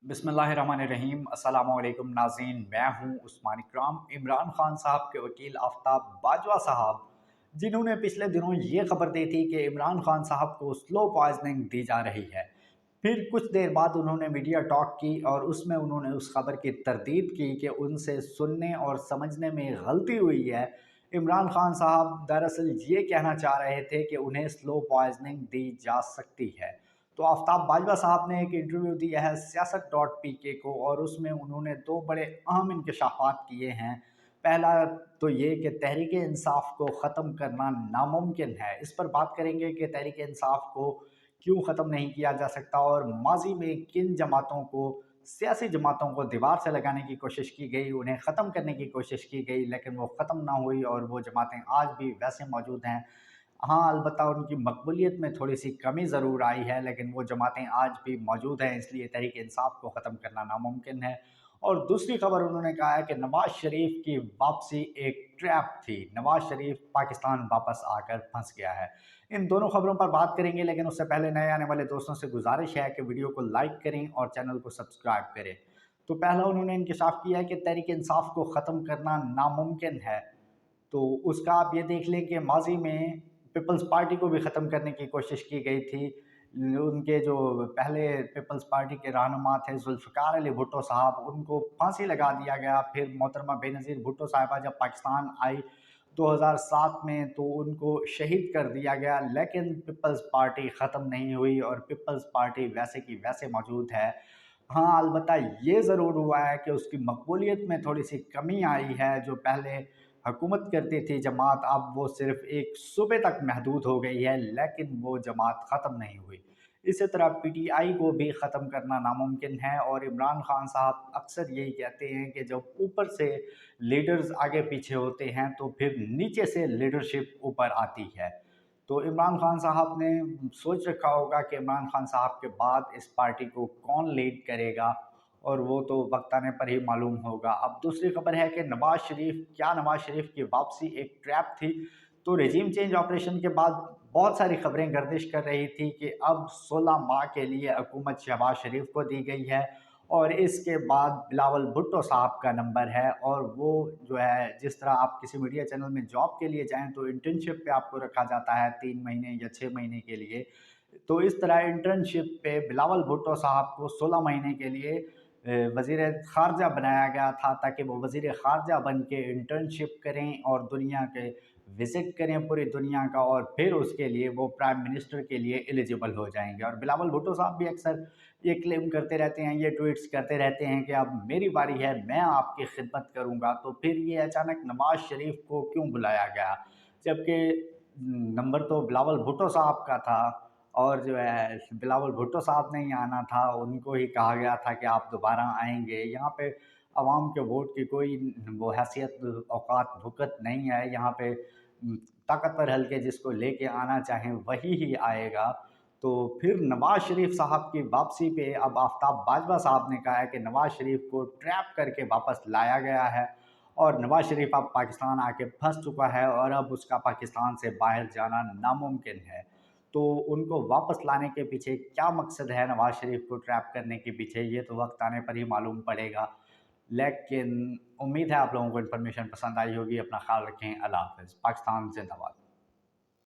बिस्मिल्लाहिर्रहमानिर्रहीम। अस्सलामु अलैकुम नाज़रीन, मैं हूं उस्मान इकराम। इमरान खान साहब के वकील आफ्ताब बाजवा साहब, जिन्होंने पिछले दिनों ये खबर दी थी कि इमरान खान साहब को स्लो पॉइजनिंग दी जा रही है, फिर कुछ देर बाद उन्होंने मीडिया टॉक की और उसमें उन्होंने उस खबर की तरदीद की कि उनसे सुनने और समझने में गलती हुई है। इमरान खान साहब दरअसल ये कहना चाह रहे थे कि उन्हें स्लो पॉइजनिंग दी जा सकती है। तो आफ्ताब बाजवा साहब ने एक इंटरव्यू दिया है सियासत डॉट पी के को, और उसमें उन्होंने दो बड़े अहम इंकशाफात किए हैं। पहला तो ये कि तहरीक इंसाफ को ख़त्म करना नामुमकिन है। इस पर बात करेंगे कि तहरीक इंसाफ को क्यों ख़त्म नहीं किया जा सकता और माजी में किन जमातों को, सियासी जमातों को दीवार से लगाने की कोशिश की गई, उन्हें ख़त्म करने की कोशिश की गई, लेकिन वो ख़त्म ना हुई और वो जमातें आज भी वैसे मौजूद हैं। हाँ, अलबत्ता उनकी मकबूलियत में थोड़ी-सी कमी ज़रूर आई है, लेकिन वो जमातें आज भी मौजूद हैं, इसलिए तहरीक इंसाफ को ख़त्म करना नामुमकिन है। और दूसरी खबर उन्होंने कहा है कि नवाज़ शरीफ की वापसी एक ट्रैप थी। नवाज़ शरीफ पाकिस्तान वापस आकर फंस गया है। इन दोनों खबरों पर बात करेंगे, लेकिन उससे पहले नए आने वाले दोस्तों से गुजारिश है कि वीडियो को लाइक करें और चैनल को सब्सक्राइब करें। तो पहला उन्होंने इंकशाफ किया है कि तहरीक इंसाफ को ख़त्म करना नामुमकिन है। तो उसका आप ये देख लें कि माज़ी में पीपल्स पार्टी को भी ख़त्म करने की कोशिश की गई थी। उनके जो पहले पीपल्स पार्टी के रहनुमा थे ज़ुल्फ़िकार अली भुट्टो साहब, उनको फांसी लगा दिया गया। फिर मोहतरमा बेनज़ीर भुट्टो साहिबा जब पाकिस्तान आई 2007 में, तो उनको शहीद कर दिया गया, लेकिन पीपल्स पार्टी ख़त्म नहीं हुई और पीपल्स पार्टी वैसे की वैसे मौजूद है। हाँ, अलबत्ता ये ज़रूर हुआ है कि उसकी मकबूलियत में थोड़ी-सी कमी आई है। जो पहले हुकूमत करती थी जमात, अब वो सिर्फ़ एक सूबे तक महदूद हो गई है, लेकिन वो जमात ख़त्म नहीं हुई। इसी तरह पीटीआई को भी ख़त्म करना नामुमकिन है, और इमरान खान साहब अक्सर यही कहते हैं कि जब ऊपर से लीडर्स आगे पीछे होते हैं, तो फिर नीचे से लीडरशिप ऊपर आती है। तो इमरान खान साहब ने सोच रखा होगा कि इमरान खान साहब के बाद इस पार्टी को कौन लीड करेगा, और वो तो वक्त आने पर ही मालूम होगा। अब दूसरी खबर है कि नवाज़ शरीफ की वापसी एक ट्रैप थी। तो रेजिम चेंज ऑपरेशन के बाद बहुत सारी खबरें गर्दिश कर रही थी कि अब 16 माह के लिए हुकूमत शहबाज शरीफ को दी गई है, और इसके बाद बिलावल भुट्टो साहब का नंबर है। और वो जो है, जिस तरह आप किसी मीडिया चैनल में जॉब के लिए जाएँ तो इंटर्नशिप पे आपको रखा जाता है 3 महीने या 6 महीने के लिए। तो इस तरह इंटर्नशिप पे बिलावल भुट्टो साहब को 16 महीने के लिए वज़ीर ख़ारजा बनाया गया था, ताकि वो वज़ीर ख़ारजा बन के इंटर्नशिप करें और दुनिया के विज़िट करें पूरी दुनिया का, और फिर उसके लिए वो प्राइम मिनिस्टर के लिए एलिजिबल हो जाएँगे। और बिलावल भुट्टो साहब भी अक्सर ये क्लेम करते रहते हैं, ये ट्वीट्स करते रहते हैं कि अब मेरी बारी है, मैं आपकी खिदमत करूँगा। तो फिर ये अचानक नवाज़ शरीफ को क्यों बुलाया गया? जबकि नंबर तो बिलावल भुट्टो साहब का था, और जो है बिलावल भुट्टो साहब ने ही आना था, उनको ही कहा गया था कि आप दोबारा आएँगे। यहाँ पे आवाम के वोट की कोई वो हैसियत, औकात, भुकत नहीं है। यहाँ पे ताकतवर हल्के जिसको लेके आना चाहें वही ही आएगा। तो फिर नवाज़ शरीफ साहब की वापसी पे अब आफ्ताब बाजवा साहब ने कहा है कि नवाज़ शरीफ को ट्रैप करके वापस लाया गया है, और नवाज़ शरीफ अब पाकिस्तान आके फँस चुका है, और अब उसका पाकिस्तान से बाहर जाना नामुमकिन है। तो उनको वापस लाने के पीछे क्या मकसद है, नवाज़ शरीफ को ट्रैप करने के पीछे, ये तो वक्त आने पर ही मालूम पड़ेगा। लेकिन उम्मीद है आप लोगों को इन्फॉर्मेशन पसंद आई होगी। अपना ख्याल रखें। अल्लाह हाफ़िज़। पाकिस्तान ज़िंदाबाद।